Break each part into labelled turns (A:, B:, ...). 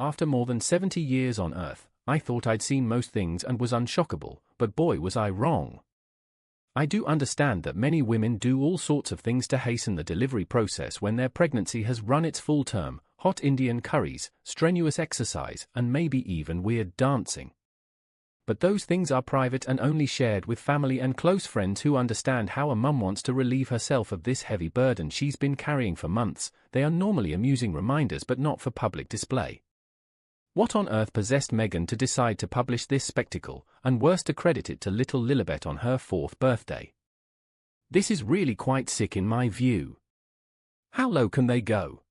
A: After more than 70 years on Earth, I thought I'd seen most things and was unshockable, but boy was I wrong. I do understand that many women do all sorts of things to hasten the delivery process when their pregnancy has run its full term: hot Indian curries, strenuous exercise, and maybe even weird dancing. But those things are private and only shared with family and close friends who understand how a mum wants to relieve herself of this heavy burden she's been carrying for months. They are normally amusing reminders but not for public display. What on earth possessed Meghan to decide to publish this spectacle, and worse to credit it to little Lilibet on her 4th birthday? This is really quite sick in my view. How low can they go?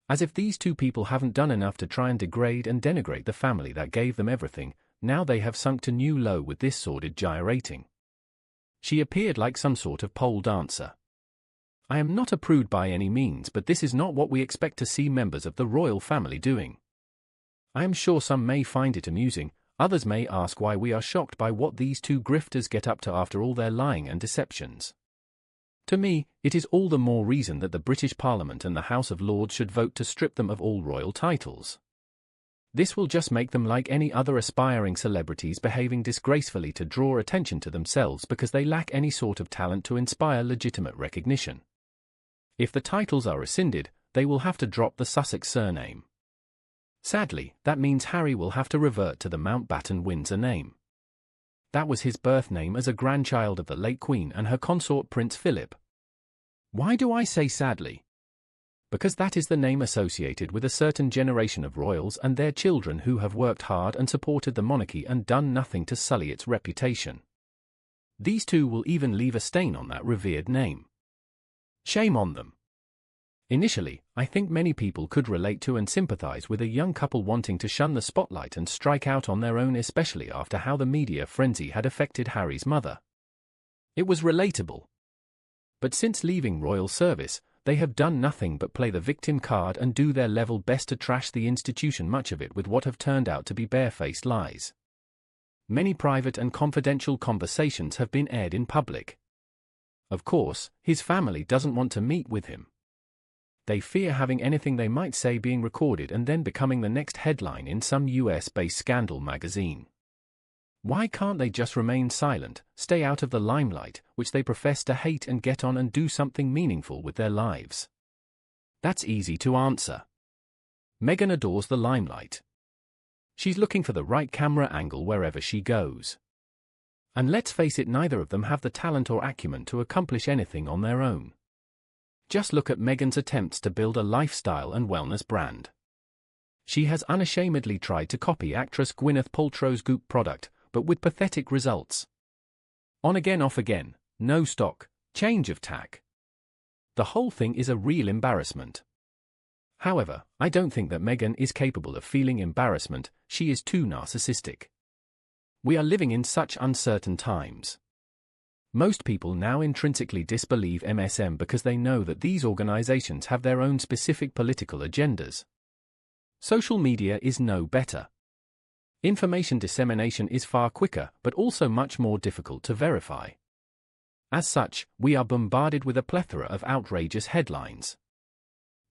A: As if these two people haven't done enough to try and degrade and denigrate the family that gave them everything, now they have sunk to new low with this sordid gyrating. She appeared like some sort of pole dancer. I am not a prude by any means, but this is not what we expect to see members of the royal family doing. I am sure some may find it amusing, others may ask why we are shocked by what these two grifters get up to after all their lying and deceptions. To me, it is all the more reason that the British Parliament and the House of Lords should vote to strip them of all royal titles. This will just make them like any other aspiring celebrities behaving disgracefully to draw attention to themselves because they lack any sort of talent to inspire legitimate recognition. If the titles are rescinded, they will have to drop the Sussex surname. Sadly, that means Harry will have to revert to the Mountbatten-Windsor name. That was his birth name as a grandchild of the late Queen and her consort Prince Philip. Why do I say sadly? Because that is the name associated with a certain generation of royals and their children who have worked hard and supported the monarchy and done nothing to sully its reputation. These two will even leave a stain on that revered name. Shame on them. Initially, I think many people could relate to and sympathize with a young couple wanting to shun the spotlight and strike out on their own, especially after how the media frenzy had affected Harry's mother. It was relatable. But since leaving royal service, they have done nothing but play the victim card and do their level best to trash the institution, much of it with what have turned out to be barefaced lies. Many private and confidential conversations have been aired in public. Of course, his family doesn't want to meet with him. They fear having anything they might say being recorded and then becoming the next headline in some US-based scandal magazine. Why can't they just remain silent, stay out of the limelight, which they profess to hate, and get on and do something meaningful with their lives? That's easy to answer. Meghan adores the limelight. She's looking for the right camera angle wherever she goes. And let's face it, neither of them have the talent or acumen to accomplish anything on their own. Just look at Meghan's attempts to build a lifestyle and wellness brand. She has unashamedly tried to copy actress Gwyneth Paltrow's Goop product, but with pathetic results. On again, off again, no stock, change of tack. The whole thing is a real embarrassment. However, I don't think that Meghan is capable of feeling embarrassment. She is too narcissistic. We are living in such uncertain times. Most people now intrinsically disbelieve MSM because they know that these organizations have their own specific political agendas. Social media is no better. Information dissemination is far quicker, but also much more difficult to verify. As such, we are bombarded with a plethora of outrageous headlines.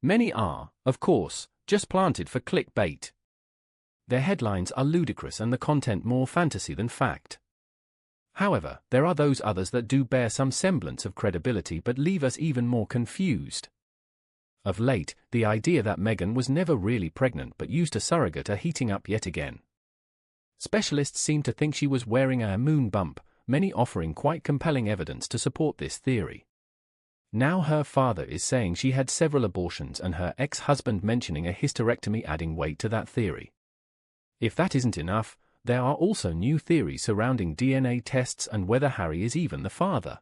A: Many are, of course, just planted for clickbait. Their headlines are ludicrous and the content more fantasy than fact. However, there are those others that do bear some semblance of credibility but leave us even more confused. Of late, the idea that Meghan was never really pregnant but used a surrogate are heating up yet again. Specialists seem to think she was wearing a moon bump, many offering quite compelling evidence to support this theory. Now her father is saying she had several abortions and her ex-husband mentioning a hysterectomy, adding weight to that theory. If that isn't enough, there are also new theories surrounding DNA tests and whether Harry is even the father.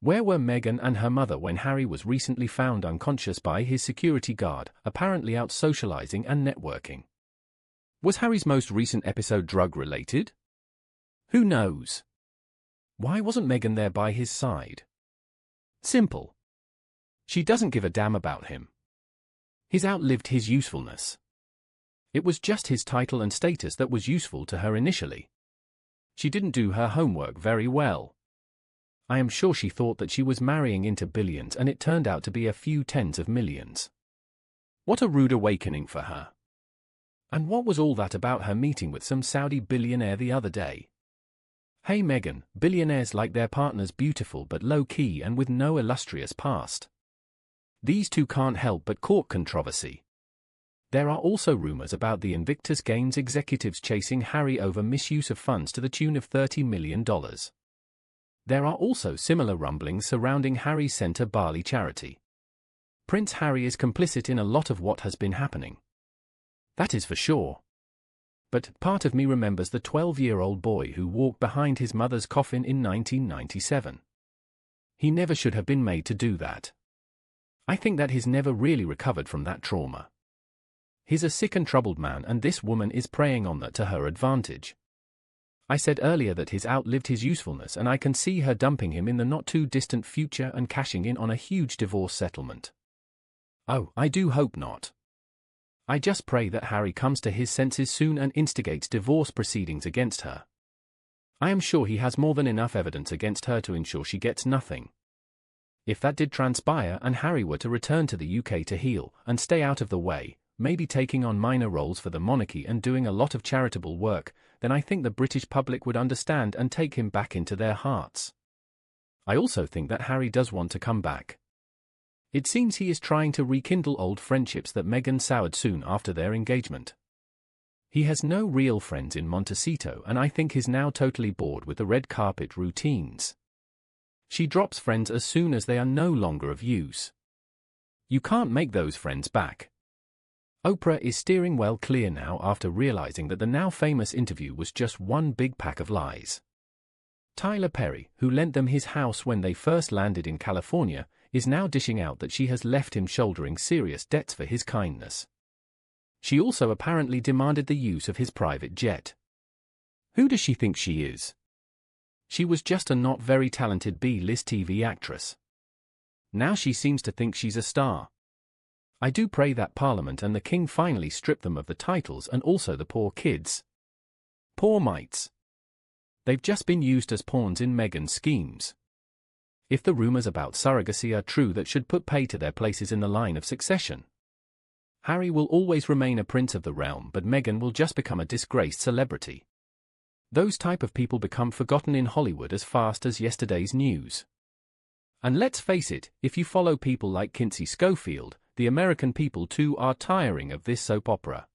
A: Where were Meghan and her mother when Harry was recently found unconscious by his security guard, apparently out socializing and networking? Was Harry's most recent episode drug-related? Who knows? Why wasn't Meghan there by his side? Simple. She doesn't give a damn about him. He's outlived his usefulness. It was just his title and status that was useful to her initially. She didn't do her homework very well. I am sure she thought that she was marrying into billions and it turned out to be a few tens of millions. What a rude awakening for her. And what was all that about her meeting with some Saudi billionaire the other day? Hey Meghan, billionaires like their partners beautiful but low-key and with no illustrious past. These two can't help but court controversy. There are also rumors about the Invictus Games executives chasing Harry over misuse of funds to the tune of $30 million. There are also similar rumblings surrounding Harry's Centre Bali charity. Prince Harry is complicit in a lot of what has been happening. That is for sure. But part of me remembers the 12-year-old boy who walked behind his mother's coffin in 1997. He never should have been made to do that. I think that he's never really recovered from that trauma. He's a sick and troubled man, and this woman is preying on that to her advantage. I said earlier that he's outlived his usefulness, and I can see her dumping him in the not-too-distant future and cashing in on a huge divorce settlement. Oh, I do hope not. I just pray that Harry comes to his senses soon and instigates divorce proceedings against her. I am sure he has more than enough evidence against her to ensure she gets nothing. If that did transpire and Harry were to return to the UK to heal and stay out of the way, maybe taking on minor roles for the monarchy and doing a lot of charitable work, then I think the British public would understand and take him back into their hearts. I also think that Harry does want to come back. It seems he is trying to rekindle old friendships that Meghan soured soon after their engagement. He has no real friends in Montecito, and I think he's now totally bored with the red carpet routines. She drops friends as soon as they are no longer of use. You can't make those friends back. Oprah is steering well clear now after realizing that the now famous interview was just one big pack of lies. Tyler Perry, who lent them his house when they first landed in California, is now dishing out that she has left him shouldering serious debts for his kindness. She also apparently demanded the use of his private jet. Who does she think she is? She was just a not very talented B-list TV actress. Now she seems to think she's a star. I do pray that Parliament and the King finally strip them of the titles, and also the poor kids. Poor mites. They've just been used as pawns in Meghan's schemes. If the rumors about surrogacy are true, that should put pay to their places in the line of succession. Harry will always remain a prince of the realm, but Meghan will just become a disgraced celebrity. Those type of people become forgotten in Hollywood as fast as yesterday's news. And let's face it, if you follow people like Kinsey Schofield, the American people too are tiring of this soap opera.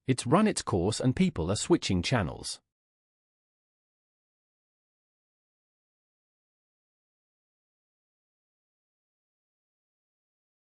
A: It's run its course and people are switching channels.